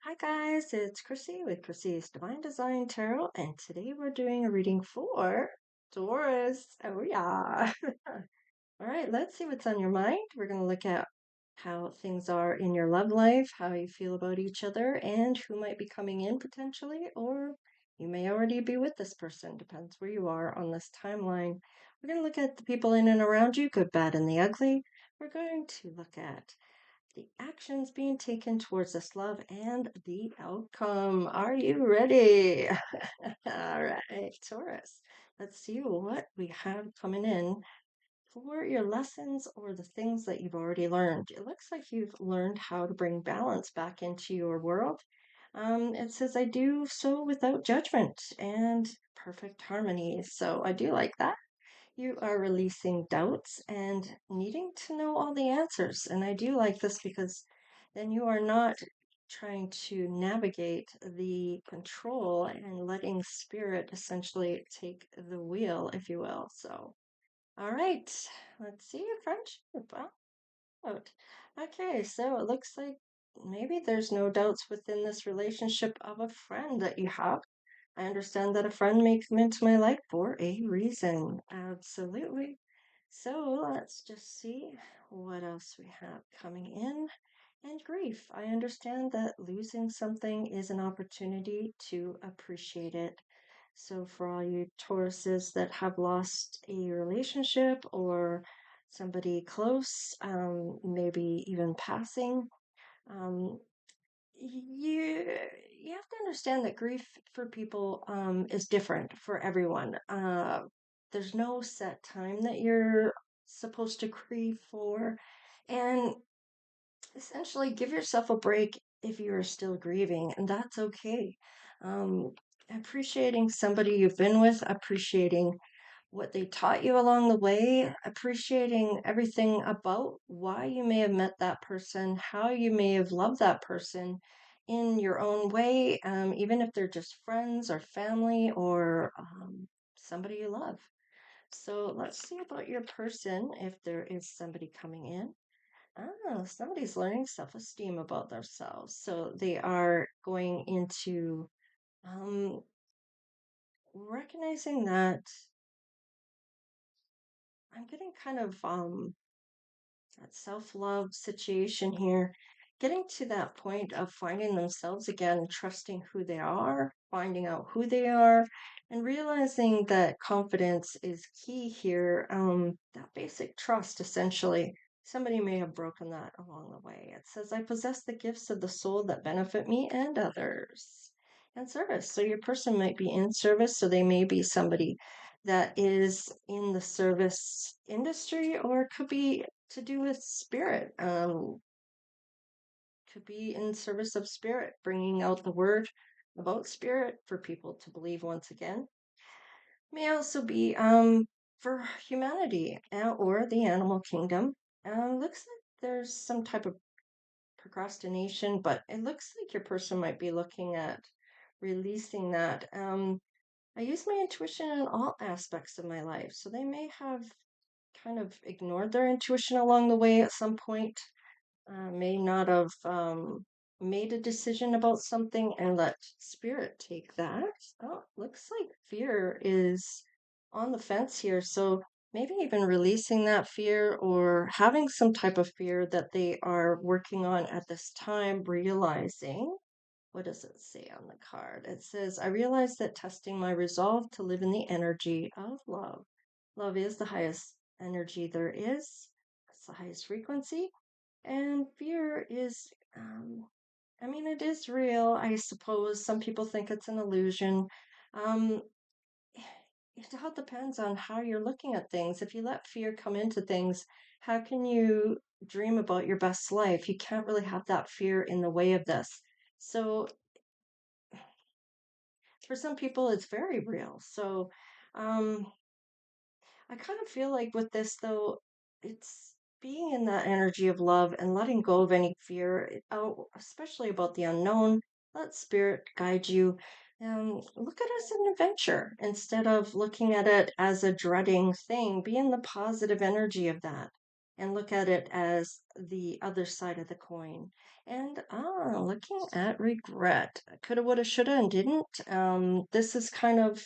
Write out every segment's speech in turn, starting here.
Hi guys, it's Chrissy with Chrissie's Divine Design Tarot, and today we're doing a reading for Taurus. Oh yeah. All right, let's see what's on your mind. We're going to look at how things are in your love life, how you feel about each other, and who might be coming in potentially, or you may already be with this person. Depends where you are on this timeline. We're going to look at the people in and around you, good, bad, and the ugly. We're going to look at the actions being taken towards this love and the outcome. Are you ready? All right, Taurus. Let's see what we have coming in for your lessons or the things that you've already learned. It looks like you've learned how to bring balance back into your world. It says, I do so without judgment and perfect harmony. So I do like that. You are releasing doubts and needing to know all the answers. And I do like this because then you are not trying to navigate the control and letting spirit essentially take the wheel, if you will. So, all right, let's see your friendship out. Okay, so it looks like maybe there's no doubts within this relationship of a friend that you have. I understand that a friend may come into my life for a reason. Absolutely. So let's just see what else we have coming in. And grief. I understand that losing something is an opportunity to appreciate it. So, for all you Tauruses that have lost a relationship or somebody close, maybe even passing, um, you you have to understand that grief for people is different for everyone. There's no set time that you're supposed to grieve for, and essentially give yourself a break if you are still grieving, and that's okay. Um, Appreciating somebody you've been with, appreciating what they taught you along the way, appreciating everything about why you may have met that person, how you may have loved that person in your own way, even if they're just friends or family or somebody you love. So let's see about your person if there is somebody coming in. Oh, somebody's learning self-esteem about themselves. So they are going into um, recognizing that I'm getting kind of that self-love situation here, getting to that point of finding themselves again, trusting who they are, finding out who they are, and realizing that confidence is key here. That basic trust, essentially. Somebody may have broken that along the way. It says, I possess the gifts of the soul that benefit me and others. And service. So your person might be in service, so they may be somebody that is in the service industry, or it could be to do with spirit. Could be in service of spirit, bringing out the word about spirit for people to believe once again. May also be for humanity or the animal kingdom. Looks like there's some type of procrastination, but it looks like your person might be looking at releasing that. I use my intuition in all aspects of my life, so they may have kind of ignored their intuition along the way at some point, may not have made a decision about something and let spirit take that. Oh, looks like fear is on the fence here. So maybe even releasing that fear or having some type of fear that they are working on at this time, realizing. What does it say on the card? It says, I realize that testing my resolve to live in the energy of love. Love is the highest energy there is, it's the highest frequency. And fear is, I mean, it is real, I suppose. Some people think it's an illusion. Um, it all depends on how you're looking at things. If you let fear come into things, how can you dream about your best life? You can't really have that fear in the way of this. So for some people, it's very real. So um, I kind of feel like with this, though, it's being in that energy of love and letting go of any fear, especially about the unknown. Let spirit guide you. Look at it as an adventure instead of looking at it as a dreading thing. Be in the positive energy of that. and look at it as the other side of the coin. And looking at regret, coulda, woulda, shoulda, and didn't. This is kind of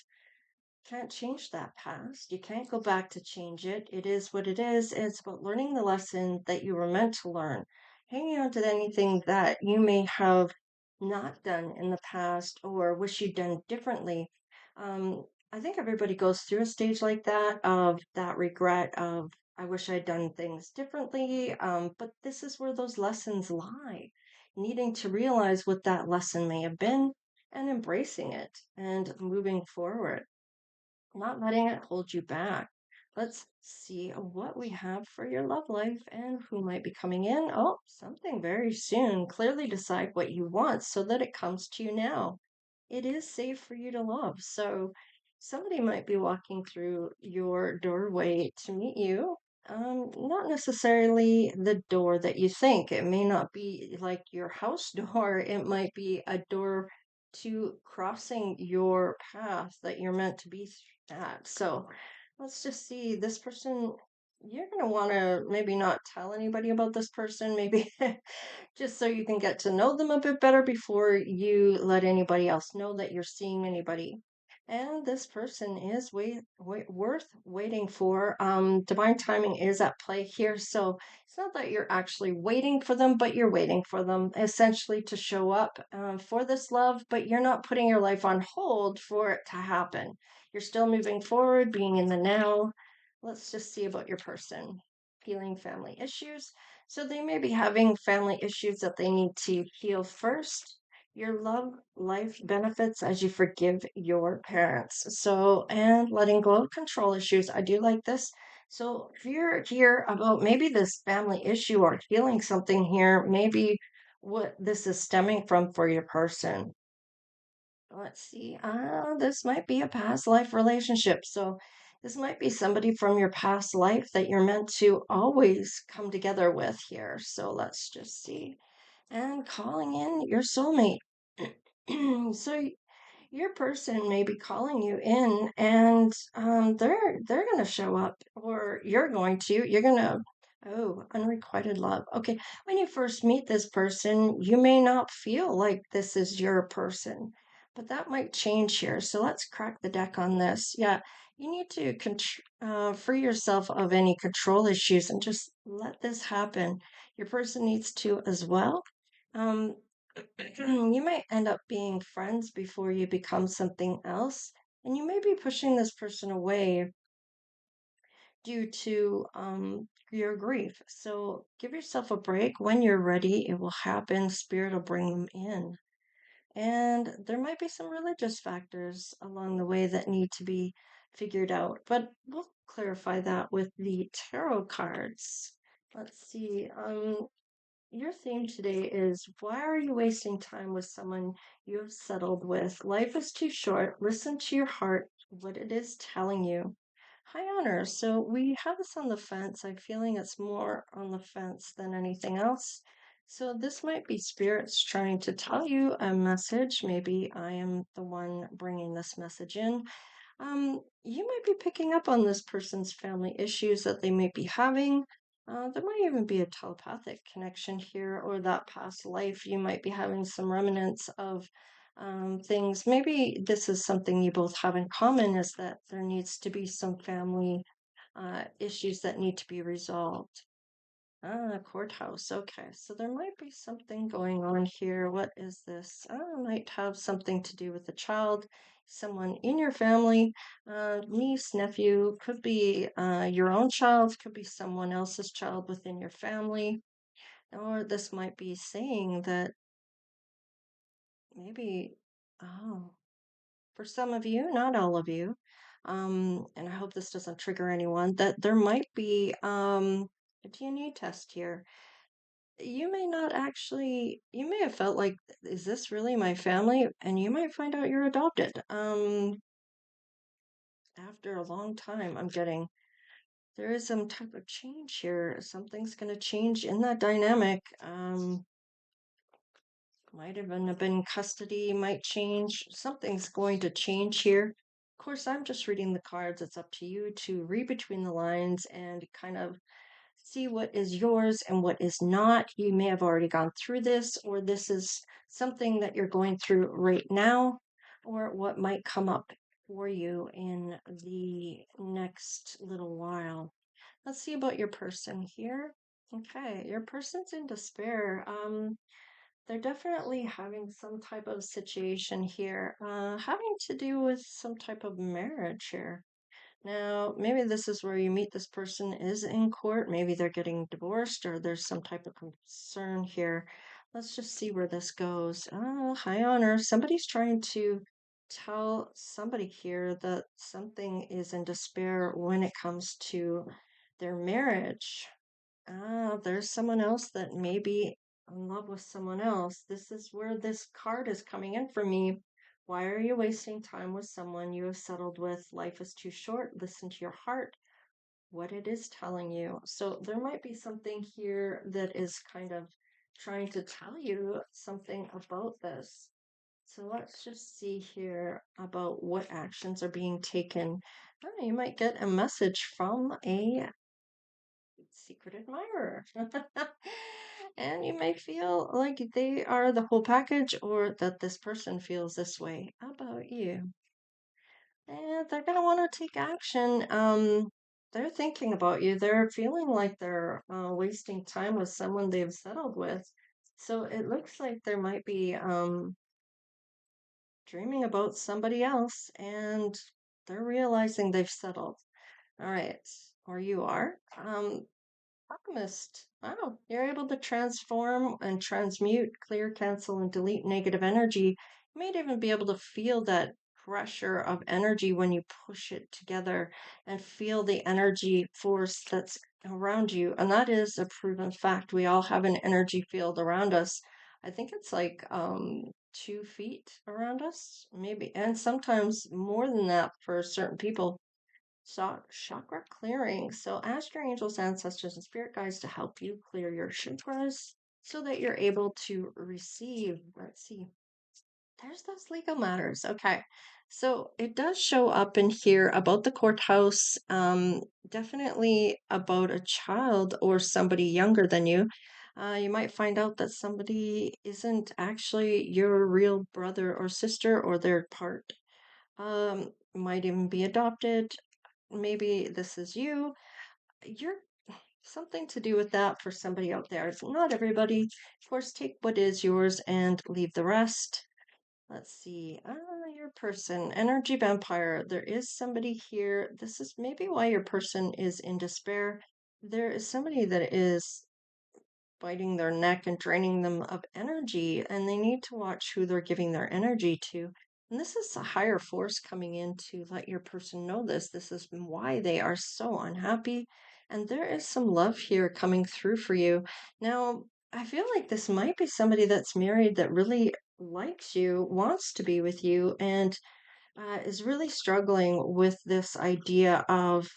can't change that past. You can't go back to change it. It is what it is. It's about learning the lesson that you were meant to learn. Hanging on to anything that you may have not done in the past or wish you'd done differently. Um, I think everybody goes through a stage like that of that regret of, I wish I'd done things differently. But this is where those lessons lie. Needing to realize what that lesson may have been and embracing it and moving forward, not letting it hold you back. Let's see what we have for your love life and who might be coming in. Oh, something very soon. Clearly decide what you want so that it comes to you now. It is safe for you to love. So somebody might be walking through your doorway to meet you. Not necessarily the door that you think. It may not be like your house door. It might be a door to crossing your path that you're meant to be at. So let's just see this person. You're going to want to maybe not tell anybody about this person, maybe just so you can get to know them a bit better before you let anybody else know that you're seeing anybody. And this person is worth waiting for. Divine timing is at play here. So it's not that you're actually waiting for them, but you're waiting for them essentially to show up for this love, but you're not putting your life on hold for it to happen. You're still moving forward, being in the now. Let's just see about your person. Healing family issues. So they may be having family issues that they need to heal first. Your love life benefits as you forgive your parents. So, and letting go of control issues. I do like this. So, if you're here about maybe this family issue or healing something here, maybe what this is stemming from for your person. Let's see. This might be a past life relationship. So, this might be somebody from your past life that you're meant to always come together with here. So, let's just see. And calling in your soulmate. So, your person may be calling you in and they're going to show up, or you're going to, oh, unrequited love. Okay, when you first meet this person you may not feel like this is your person, but that might change here. So let's crack the deck on this. Yeah, you need to free yourself of any control issues and just let this happen. Your person needs to as well. um, you might end up being friends before you become something else, and you may be pushing this person away due to your grief. So give yourself a break. When you're ready, it will happen. Spirit will bring them in. And there might be some religious factors along the way that need to be figured out, but we'll clarify that with the tarot cards. Let's see. Your theme today is, why are you wasting time with someone you have settled with? Life is too short. Listen to your heart, what it is telling you. High honor. So we have this on the fence. I'm feeling it's more on the fence than anything else. So this might be spirits trying to tell you a message. Maybe I am the one bringing this message in. You might be picking up on this person's family issues that they may be having. There might even be a telepathic connection here, or that past life. You might be having some remnants of things. Maybe this is something you both have in common, is that there needs to be some family issues that need to be resolved. Courthouse. Okay, so there might be something going on here. What is this? Might have something to do with a child, someone in your family, niece, nephew, could be your own child, could be someone else's child within your family. Or this might be saying that maybe, oh, for some of you, not all of you, and I hope this doesn't trigger anyone, that there might be a DNA test here. You may not actually, you may have felt like, is this really my family? And you might find out you're adopted. After a long time, I'm getting, there is some type of change here. Something's going to change in that dynamic. Might even have been custody, might change. Something's going to change here. Of course, I'm just reading the cards. It's up to you to read between the lines and kind of see what is yours and what is not. You may have already gone through this, or this is something that you're going through right now, or what might come up for you in the next little while. Let's see about your person here. Okay, your person's in despair. They're definitely having some type of situation here, having to do with some type of marriage here. Now, maybe this is where you meet this person is in court. Maybe they're getting divorced or there's some type of concern here. Let's just see where this goes. Oh, high honor. Somebody's trying to tell somebody here that something is in despair when it comes to their marriage. Ah, there's someone else that may be in love with someone else. This is where this card is coming in for me. Why are you wasting time with someone you have settled with? Life is too short. Listen to your heart, what it is telling you. So there might be something here that is kind of trying to tell you something about this. So let's just see here about what actions are being taken. Oh, you might get a message from a secret admirer. And you may feel like they are the whole package or that this person feels this way about you. And they're going to want to take action. They're thinking about you. They're feeling like they're wasting time with someone they've settled with. So it looks like there might be dreaming about somebody else and they're realizing they've settled. All right. Or you are. Alchemist. Wow, you're able to transform and transmute, clear, cancel, and delete negative energy. You might even be able to feel that pressure of energy when you push it together and feel the energy force that's around you. And that is a proven fact. We all have an energy field around us. I think it's like 2 feet around us, maybe, and sometimes more than that for certain people. Chakra clearing. So ask your angels, ancestors, and spirit guides to help you clear your chakras so that you're able to receive. Let's see. There's those legal matters. Okay. So it does show up in here about the courthouse, definitely about a child or somebody younger than you. You might find out that somebody isn't actually your real brother or sister, or they're part. Might even be adopted. Maybe this is you. You're something to do with that for somebody out there. It's not everybody. Of course, take what is yours and leave the rest. Let's see. Your person, energy vampire. There is somebody here. This is maybe why your person is in despair. There is somebody that is biting their neck and draining them of energy, and they need to watch who they're giving their energy to. And this is a higher force coming in to let your person know this. This is why they are so unhappy. And there is some love here coming through for you. Now, I feel like this might be somebody that's married that really likes you, wants to be with you, and is really struggling with this idea of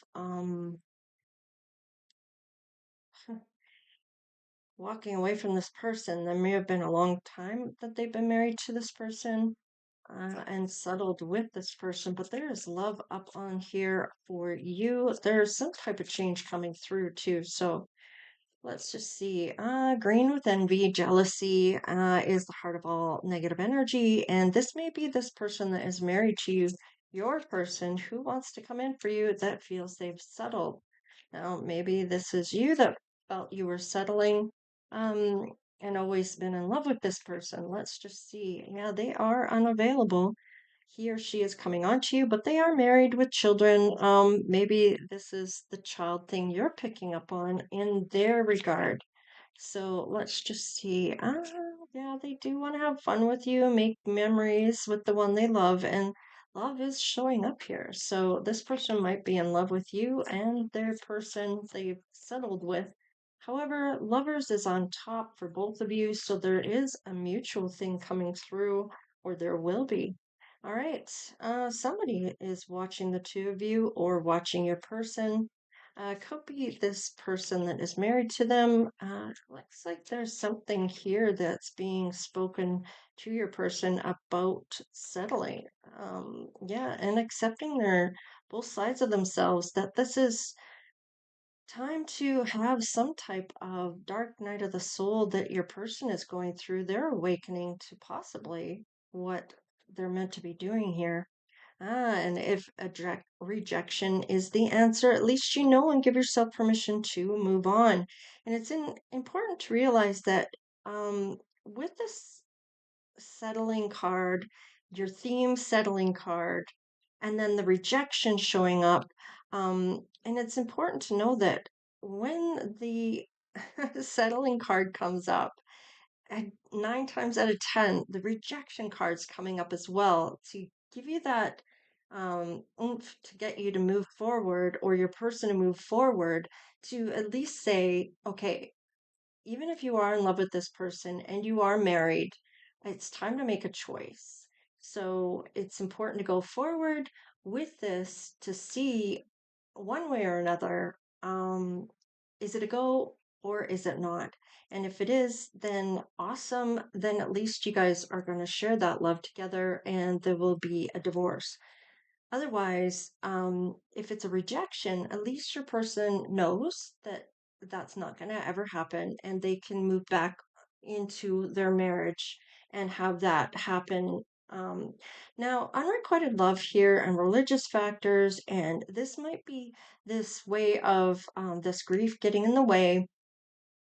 walking away from this person. There may have been a long time that they've been married to this person and settled with this person, but there is love up on here for you. There's some type of change coming through too. So let's just see. Green with envy, jealousy is the heart of all negative energy. And this may be this person that is married to you, your person who wants to come in for you that feels they've settled. Now, maybe this is you that felt you were settling and always been in love with this person. Let's just see. Yeah, they are unavailable. He or she is coming on to you, but they are married with children. Maybe this is the child thing you're picking up on in their regard. So let's just see. Yeah, they do want to have fun with you, make memories with the one they love, and love is showing up here. So this person might be in love with you and their person they've settled with. However, lovers is on top for both of you, so there is a mutual thing coming through, or there will be. All right. Somebody is watching the two of you or watching your person. Could be this person that is married to them. Looks like there's something here that's being spoken to your person about settling. Yeah, and accepting their both sides of themselves that this is time to have some type of dark night of the soul that your person is going through. They're awakening to possibly what they're meant to be doing here. And if rejection is the answer, at least you know and give yourself permission to move on. And it's important to realize that with this settling card, your theme settling card, and then the rejection showing up. And it's important to know that when the settling card comes up, and 9 times out of 10, the rejection card's coming up as well to give you that oomph to get you to move forward or your person to move forward to at least say, okay, even if you are in love with this person and you are married, it's time to make a choice. So it's important to go forward with this to see one way or another, is it a go or is it not? And if it is, then awesome. Then at least you guys are going to share that love together and there will be a divorce. Otherwise, if it's a rejection, at least your person knows that that's not going to ever happen and they can move back into their marriage and have that happen. Um, Now, unrequited love here and religious factors, and this might be this way of this grief getting in the way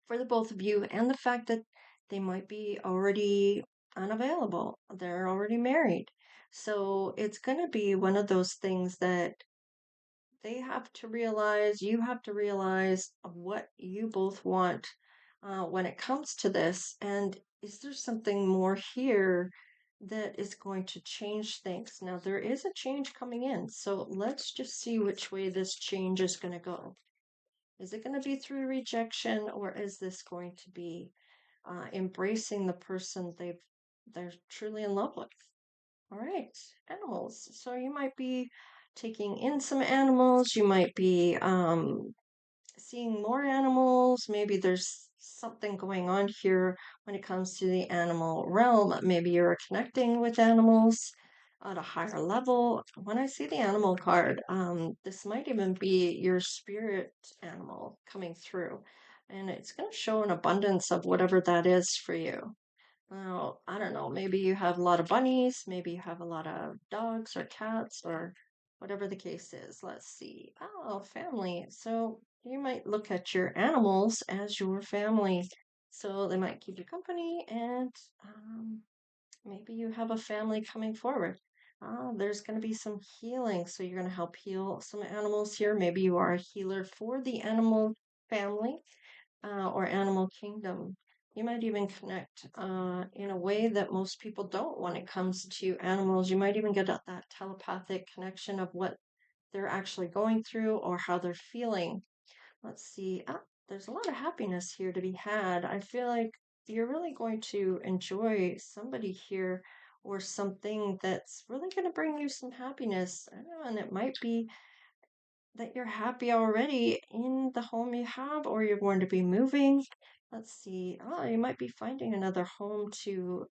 for the both of you, and the fact that they might be already unavailable. They're already married. So it's going to be one of those things that they have to realize, you have to realize of what you both want when it comes to this. And is there something more here that is going to change things? Now, there is a change coming in. So let's just see which way this change is going to go. Is it going to be through rejection or is this going to be embracing the person they're truly in love with? All right, animals. So you might be taking in some animals. You might be seeing more animals. Maybe there's something going on here when it comes to the animal realm. Maybe you're connecting with animals at a higher level. When I see the animal card, this might even be your spirit animal coming through, and it's going to show an abundance of whatever that is for you. Well, I don't know. Maybe you have a lot of bunnies. Maybe you have a lot of dogs or cats or whatever the case is. Let's see. Oh, family. So you might look at your animals as your family. So they might keep you company and maybe you have a family coming forward. There's going to be some healing. So you're going to help heal some animals here. Maybe you are a healer for the animal family or animal kingdom. You might even connect in a way that most people don't when it comes to animals. You might even get that telepathic connection of what they're actually going through or how they're feeling. Let's see. There's a lot of happiness here to be had. I feel like you're really going to enjoy somebody here or something that's really going to bring you some happiness. I don't know, and it might be that you're happy already in the home you have, or you're going to be moving. Let's see. Oh, you might be finding another home to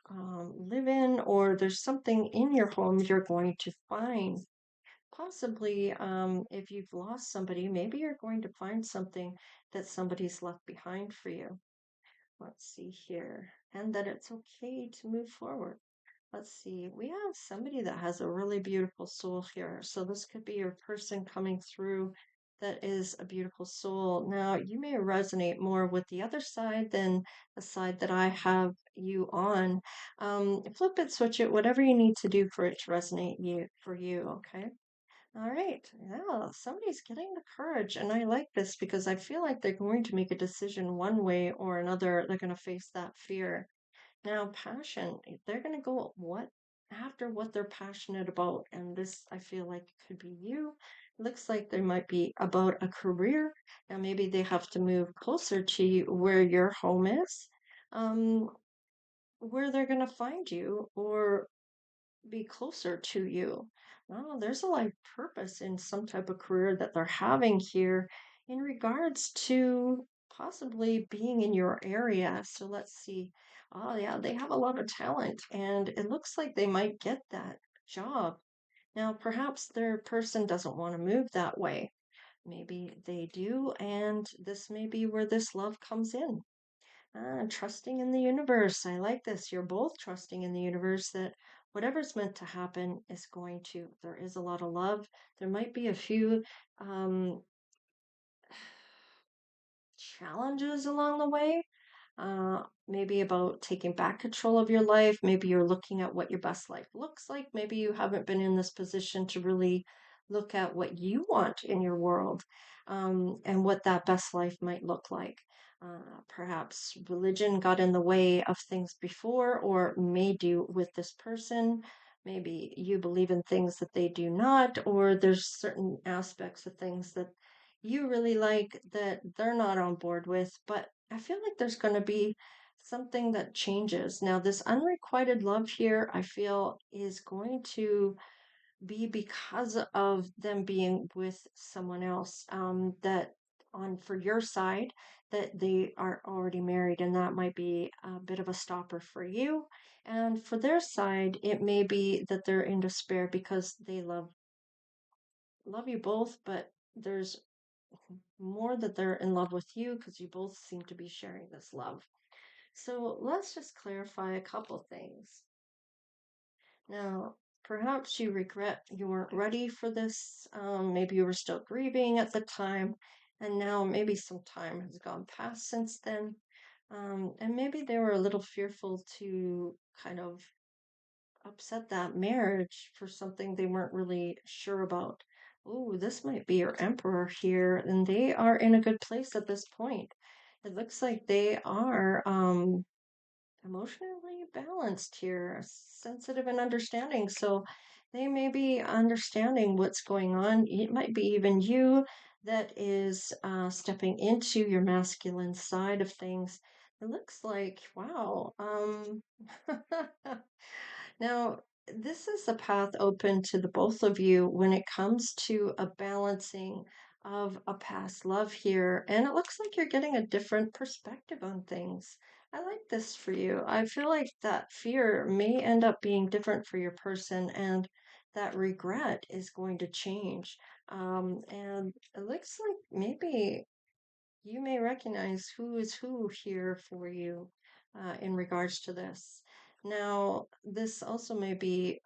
live in, or there's something in your home you're going to find. Possibly, if you've lost somebody, maybe you're going to find something that somebody's left behind for you. Let's see here. And that it's okay to move forward. Let's see. We have somebody that has a really beautiful soul here. So this could be your person coming through that is a beautiful soul. Now, you may resonate more with the other side than the side that I have you on. Flip it, switch it, whatever you need to do for it to resonate for you, okay? All right. Yeah, somebody's getting the courage. And I like this because I feel like they're going to make a decision one way or another. They're going to face that fear. Now, passion, they're going to go after what they're passionate about. And this, I feel like, could be you. Looks like they might be about a career. And maybe they have to move closer to where your home is, um, where they're going to find you, or be closer to you. Oh, there's a life purpose in some type of career that they're having here in regards to possibly being in your area. So let's see. Oh, yeah, they have a lot of talent, and it looks like they might get that job. Now, perhaps their person doesn't want to move that way. maybe they do, and this may be where this love comes in. Trusting in the universe. I like this. You're both trusting in the universe that whatever's meant to happen is going to. There is a lot of love. There might be a few um, challenges along the way, maybe about taking back control of your life. Maybe you're looking at what your best life looks like. Maybe you haven't been in this position to really look at what you want in your world, and what that best life might look like. Perhaps religion got in the way of things before, or may do with this person. Maybe you believe in things that they do not, or there's certain aspects of things that you really like that they're not on board with, but I feel like there's going to be something that changes. Now, this unrequited love here, I feel, is going to be because of them being with someone else, that on for your side, that they are already married, and that might be a bit of a stopper for you. And for their side, it may be that they're in despair because they love you both, but there's more that they're in love with you because you both seem to be sharing this love. So let's just clarify a couple things. Now, perhaps you regret you weren't ready for this. Maybe you were still grieving at the time, and now maybe some time has gone past since then. And maybe they were a little fearful to kind of upset that marriage for something they weren't really sure about. Oh, this might be your emperor here, and they are in a good place at this point. It looks like they are emotionally balanced here, sensitive and understanding. So they may be understanding what's going on. It might be even you that is stepping into your masculine side of things. It looks like, wow. Now, this is a path open to the both of you when it comes to a balancing of a past love here. And it looks like you're getting a different perspective on things. I like this for you. I feel like that fear may end up being different for your person, and that regret is going to change. And it looks like maybe you may recognize who is who here for you, in regards to this. Now, this also may be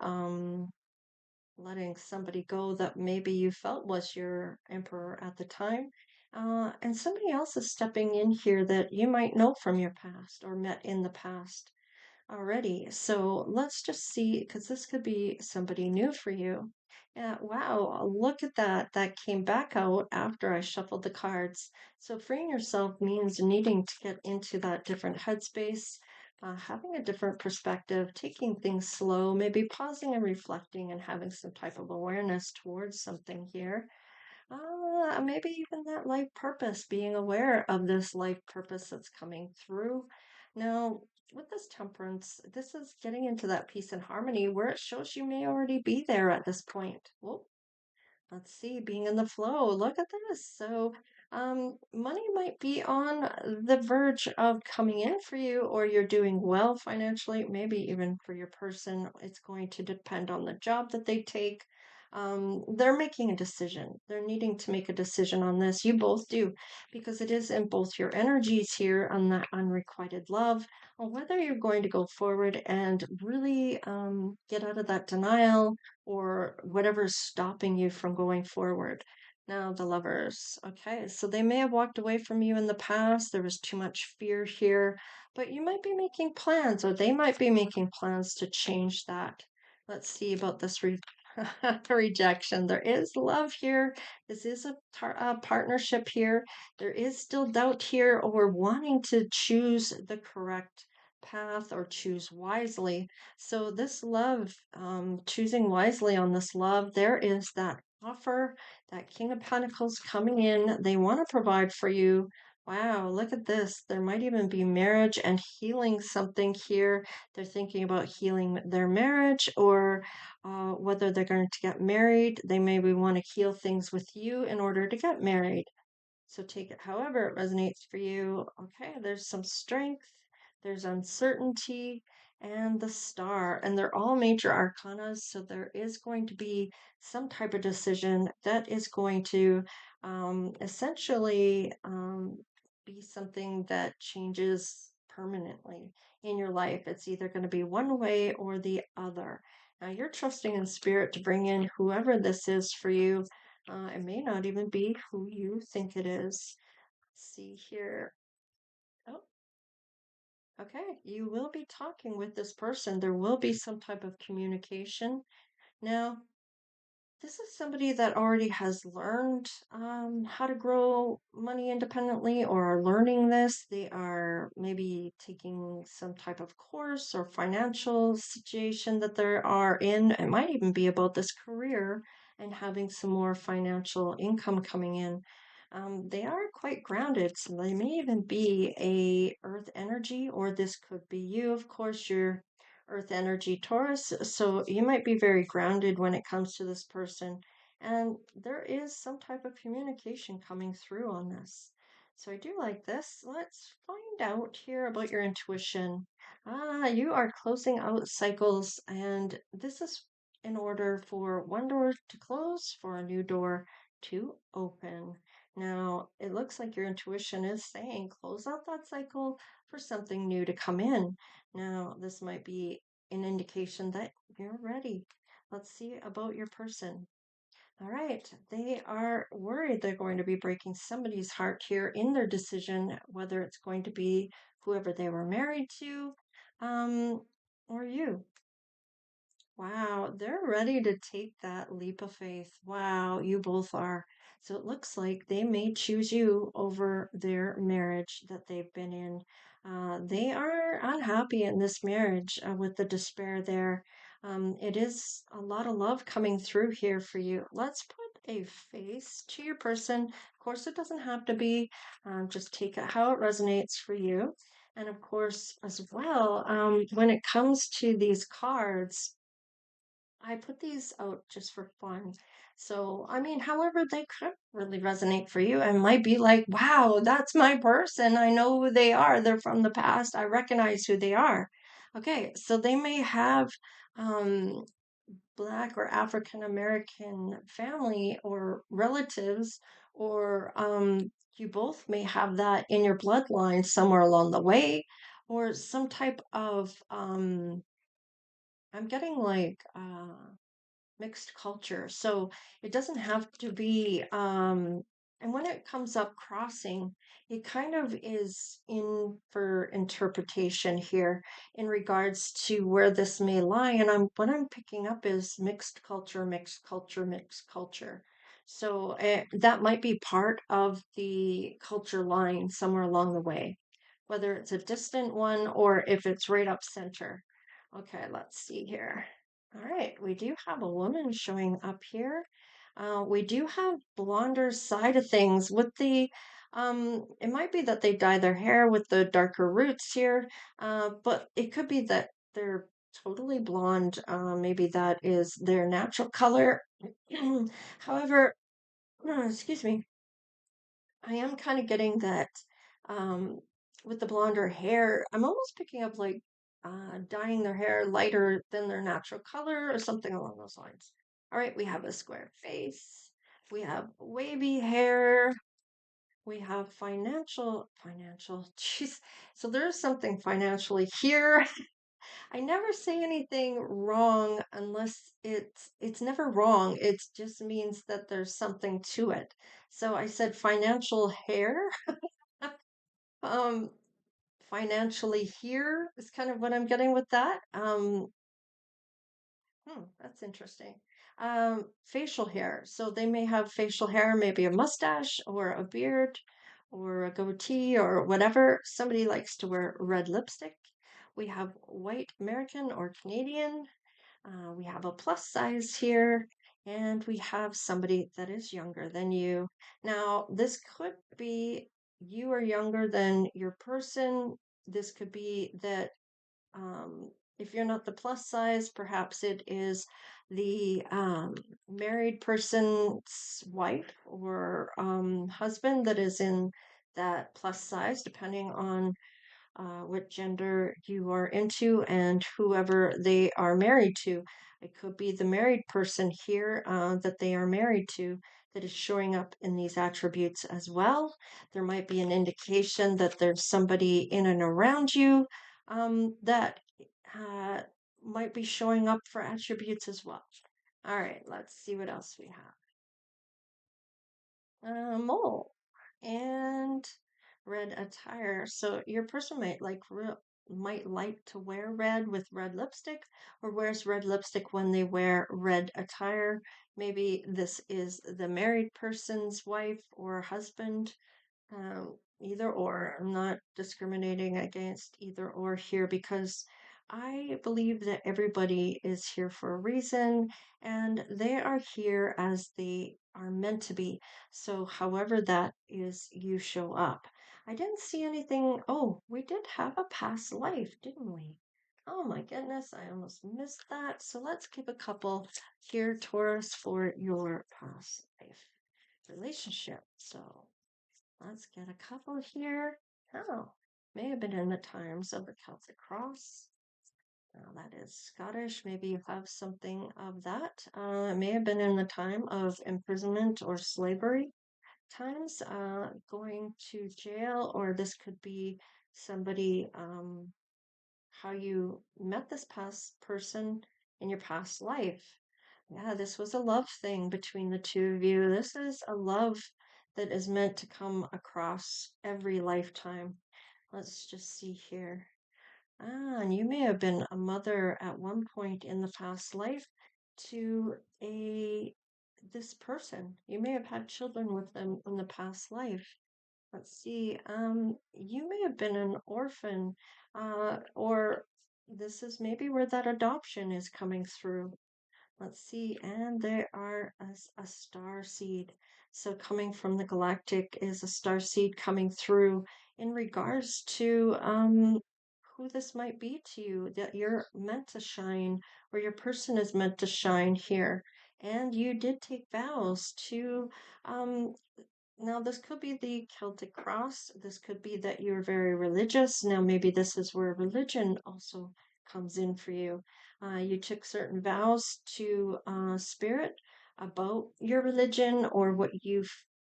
letting somebody go that maybe you felt was your emperor at the time. And somebody else is stepping in here that you might know from your past or met in the past already. So let's just see, because this could be somebody new for you. Yeah, wow, look at that. That came back out after I shuffled the cards. So freeing yourself means needing to get into that different headspace, having a different perspective, taking things slow, maybe pausing and reflecting and having some type of awareness towards something here. Maybe even that life purpose, being aware of this life purpose that's coming through. Now, with this temperance, this is getting into that peace and harmony where it shows you may already be there at this point. Whoa, let's see, being in the flow. Look at this. So, money might be on the verge of coming in for you, or you're doing well financially. Maybe even for your person, it's going to depend on the job that they take. They're making a decision. They're needing to make a decision on this. You both do, because it is in both your energies here on that unrequited love, on whether you're going to go forward and really get out of that denial or whatever's stopping you from going forward. Now, the lovers. Okay, so they may have walked away from you in the past. There was too much fear here, but you might be making plans, or they might be making plans to change that. Let's see about this rejection. There is love here. This is a partnership here. There is still doubt here, or wanting to choose the correct path or choose wisely. So this love, choosing wisely on this love, there is that offer, that King of Pentacles coming in. They want to provide for you. Wow, look at this. There might even be marriage and healing something here. They're thinking about healing their marriage, or whether they're going to get married. They maybe want to heal things with you in order to get married. So take it however it resonates for you. Okay, there's some strength. there's uncertainty, and the star. And they're all major arcana. So there is going to be some type of decision that is going to essentially be something that changes permanently in your life. It's either going to be one way or the other. Now you're trusting in spirit to bring in whoever this is for you. It may not even be who you think it is. Let's see here. Oh, okay. You will be talking with this person. There will be some type of communication. Now, this is somebody that already has learned how to grow money independently or are learning this. They are maybe taking some type of course or financial situation that they are in. It might even be about this career and having some more financial income coming in. They are quite grounded, so they may even be a earth energy, or this could be you. Of course, you're earth energy Taurus. So you might be very grounded when it comes to this person. And there is some type of communication coming through on this. So I do like this. Let's find out here about your intuition. You are closing out cycles, and this is in order for one door to close, for a new door to open. Now, it looks like your intuition is saying close out that cycle for something new to come in. Now, this might be an indication that you're ready. Let's see about your person. All right, they are worried they're going to be breaking somebody's heart here in their decision, whether it's going to be whoever they were married to, or you. Wow, they're ready to take that leap of faith. Wow, you both are. So it looks like they may choose you over their marriage that they've been in. They are unhappy in this marriage with the despair there. It is a lot of love coming through here for you. Let's put a face to your person. Of course, it doesn't have to be. Just take it how it resonates for you. And of course, as well, when it comes to these cards, I put these out just for fun. So, I mean, however, they could really resonate for you and might be like, wow, that's my person. I know who they are. They're from the past. I recognize who they are. Okay, so they may have um, Black or African American family or relatives, or you both may have that in your bloodline somewhere along the way, or some type of, I'm getting like, mixed culture. So it doesn't have to be, and when it comes up crossing, it kind of is in for interpretation here in regards to where this may lie. And what I'm picking up is mixed culture, mixed culture, mixed culture. So that might be part of the culture line somewhere along the way, whether it's a distant one or if it's right up center. Okay, let's see here. All right, we do have a woman showing up here. We do have blonder side of things with the, it might be that they dye their hair with the darker roots here, but it could be that they're totally blonde. Maybe that is their natural color. However, excuse me, I am kind of getting that um, with the blonder hair. I'm almost picking up like dyeing their hair lighter than their natural color or something along those lines. All right, we have a square face. We have wavy hair. We have financial. Jeez. So there's something financially here. I never say anything wrong unless it's never wrong. It just means that there's something to it. So I said financial hair. Um, financially here is kind of what I'm getting with that. That's interesting. Facial hair. So they may have facial hair, maybe a mustache or a beard or a goatee or whatever. Somebody likes to wear red lipstick. We have white American or Canadian. We have a plus size here, and we have somebody that is younger than you. Now, this could be you are younger than your person. This could be that if you're not the plus size, perhaps it is the married person's wife or husband that is in that plus size, depending on what gender you are into, and whoever they are married to. It could be the married person here that they are married to that is showing up in these attributes as well. There might be an indication that there's somebody in and around you that uh, might be showing up for attributes as well. All right, let's see what else we have. Mole and red attire. So your person might like to wear red with red lipstick, or wears red lipstick when they wear red attire. Maybe this is the married person's wife or husband, either or. I'm not discriminating against either or here because I believe that everybody is here for a reason and they are here as they are meant to be. So, however that is, you show up. I didn't see anything. Oh, we did have a past life, didn't we? Oh my goodness, I almost missed that. So, let's give a couple here, Taurus, for your past life relationship. So, let's get a couple here. Oh, may have been in the times of the Celtic Cross. That is Scottish. Maybe you have something of that. It may have been in the time of imprisonment or slavery times, going to jail, or this could be somebody, how you met this past person in your past life. Yeah, this was a love thing between the two of you. This is a love that is meant to come across every lifetime. Let's just see here. And you may have been a mother at one point in the past life to a this person. You may have had children with them in the past life. Let's see. You may have been an orphan, or this is maybe where that adoption is coming through. Let's see, and there are a star seed. So coming from the galactic is a star seed coming through in regards to who this might be to you, that you're meant to shine, or your person is meant to shine here. And you did take vows to um now, this could be the Celtic cross. This could be that you're very religious. Now, maybe this is where religion also comes in for you. You took certain vows to spirit about your religion or what you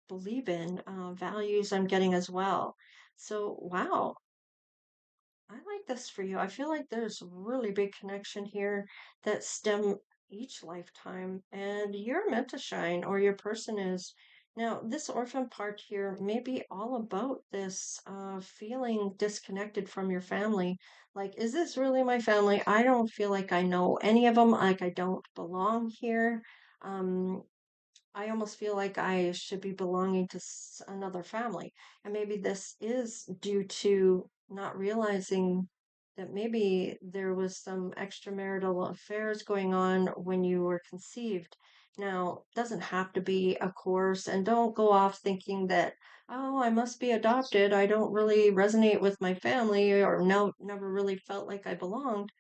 believe in, values I'm getting as well. So, wow, I like this for you. I feel like there's a really big connection here that stem each lifetime, and you're meant to shine, or your person is. Now, this orphan part here may be all about this feeling disconnected from your family. Like, is this really my family? I don't feel like I know any of them, like I don't belong here. Um, I almost feel like I should be belonging to another family. And maybe this is due to not realizing that maybe there was some extramarital affairs going on when you were conceived. Now, it doesn't have to be, of course, and don't go off thinking that, oh, I must be adopted. I don't really resonate with my family or no, never really felt like I belonged.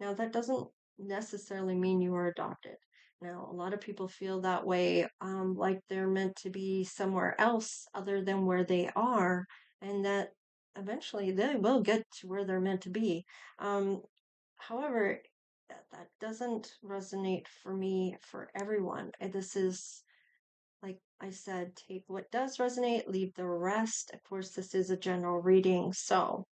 Now, that doesn't necessarily mean you are adopted. Now, a lot of people feel that way, like they're meant to be somewhere else other than where they are, and that eventually they will get to where they're meant to be. Um, However, that doesn't resonate for me for everyone. And this is, like I said, take what does resonate, leave the rest. Of course, this is a general reading, so.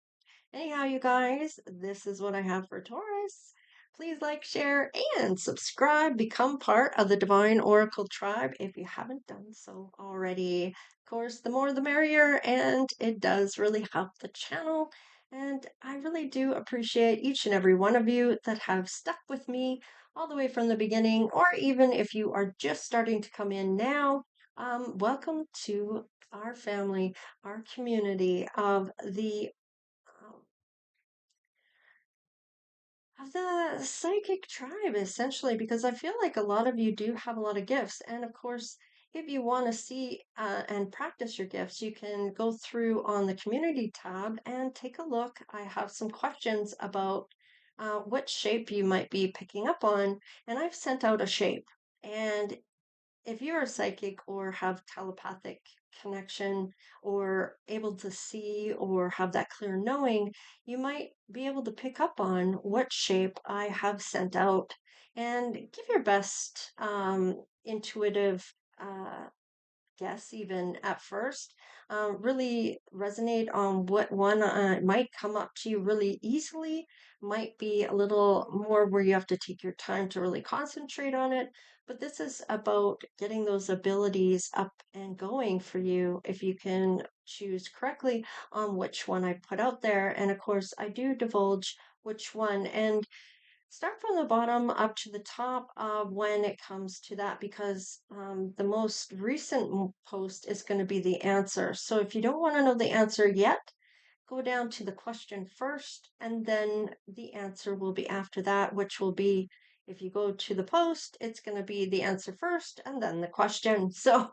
Anyhow, you guys, this is what I have for Taurus. Please like, share, and subscribe. Become part of the Divine Oracle tribe if you haven't done so already. Of course, the more the merrier, and it does really help the channel. And I really do appreciate each and every one of you that have stuck with me all the way from the beginning, or even if you are just starting to come in now, welcome to our family, our community um, of the psychic tribe, essentially, because I feel like a lot of you do have a lot of gifts. And of course, if you want to see and practice your gifts, you can go through on the community tab and take a look. I have some questions about what shape you might be picking up on, and I've sent out a shape. And if you're a psychic or have telepathic connection or able to see or have that clear knowing, you might be able to pick up on what shape I have sent out and give your best intuitive guess even at first, really resonate on what one might come up to you really easily, might be a little more where you have to take your time to really concentrate on it. But this is about getting those abilities up and going for you if you can choose correctly on which one I put out there. And of course, I do divulge which one. And start from the bottom up to the top when it comes to that because the most recent post is going to be the answer. So if you don't want to know the answer yet, go down to the question first, and then the answer will be after that, which will be if you go to the post, it's going to be the answer first and then the question. So,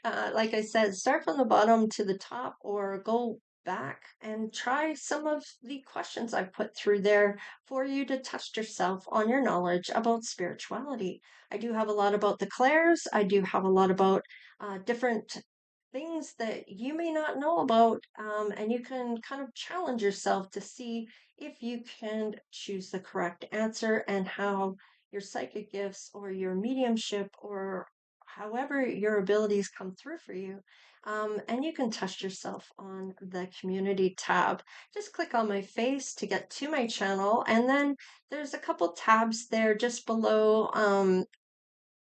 like I said, start from the bottom to the top or go back and try some of the questions I put through there for you to test yourself on your knowledge about spirituality. I do have a lot about the clairs, I do have a lot about different things that you may not know about, and you can kind of challenge yourself to see if you can choose the correct answer and how your psychic gifts or your mediumship or however your abilities come through for you. And you can test yourself on the community tab. Just click on my face to get to my channel, and then there's a couple tabs there just below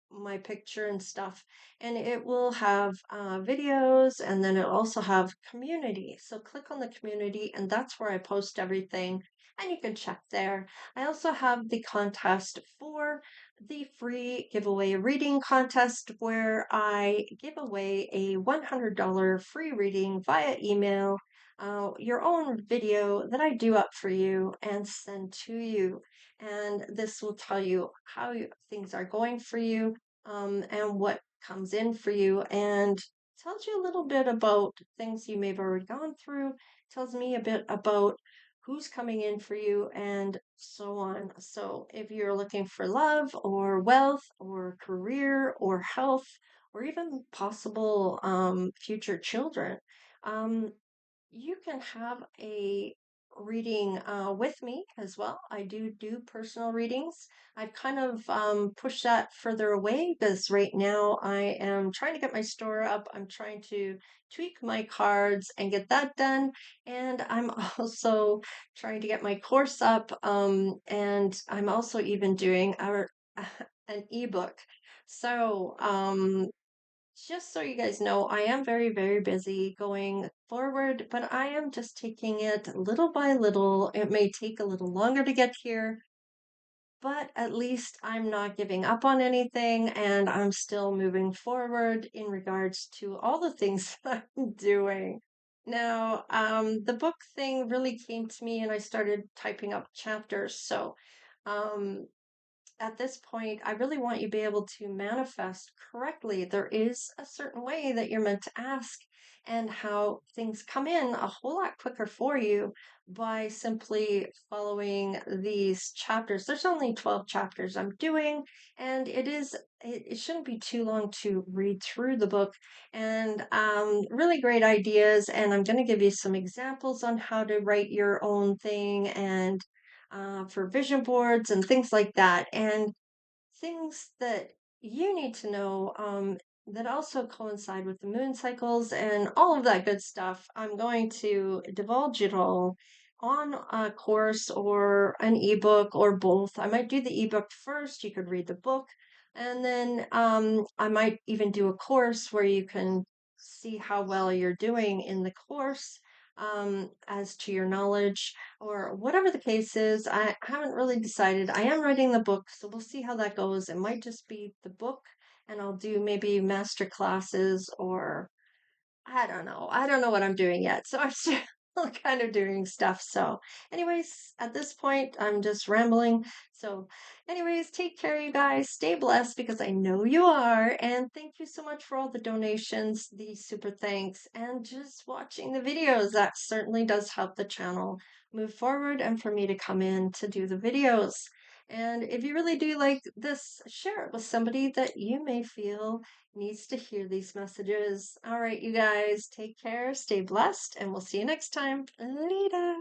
my picture and stuff, and it will have videos, and then it'll also have community. So click on the community, and that's where I post everything, and you can check there. I also have the contest for the free giveaway reading contest where I give away a $100 free reading via email, your own video that I do up for you and send to you. And this will tell you how things are going for you, and what comes in for you, and tells you a little bit about things you may have already gone through, tells me a bit about who's coming in for you, and so on. So if you're looking for love or wealth or career or health or even possible future children, um, you can have a reading with me as well. I do personal readings. I've kind of pushed that further away because right now I am trying to get my store up. I'm trying to tweak my cards and get that done. And I'm also trying to get my course up. And I'm also even doing an ebook. So, just so you guys know, I am very, very busy going forward, but I am just taking it little by little. It may take a little longer to get here, but at least I'm not giving up on anything and I'm still moving forward in regards to all the things I'm doing. Now, the book thing really came to me and I started typing up chapters. So, um, at this point, I really want you to be able to manifest correctly. There is a certain way that you're meant to ask, and how things come in a whole lot quicker for you by simply following these chapters. There's only 12 chapters I'm doing, and it shouldn't be too long to read through the book, and really great ideas. And I'm going to give you some examples on how to write your own thing, and for vision boards and things like that, and things that you need to know, that also coincide with the moon cycles and all of that good stuff. I'm going to divulge it all on a course or an ebook or both. I might do the ebook first, you could read the book, and then I might even do a course where you can see how well you're doing in the course, as to your knowledge or whatever the case is. I haven't really decided. I am writing the book, so we'll see how that goes. It might just be the book, and I'll do maybe master classes, or I don't know. I don't know what I'm doing yet. So I'm still kind of doing stuff. So, anyways, at this point, I'm just rambling. So, anyways, take care, you guys. Stay blessed because I know you are. And thank you so much for all the donations, the super thanks, and just watching the videos. That certainly does help the channel move forward and for me to come in to do the videos. And if you really do like this, share it with somebody that you may feel needs to hear these messages. All right, you guys, take care, stay blessed, and we'll see you next time. Later.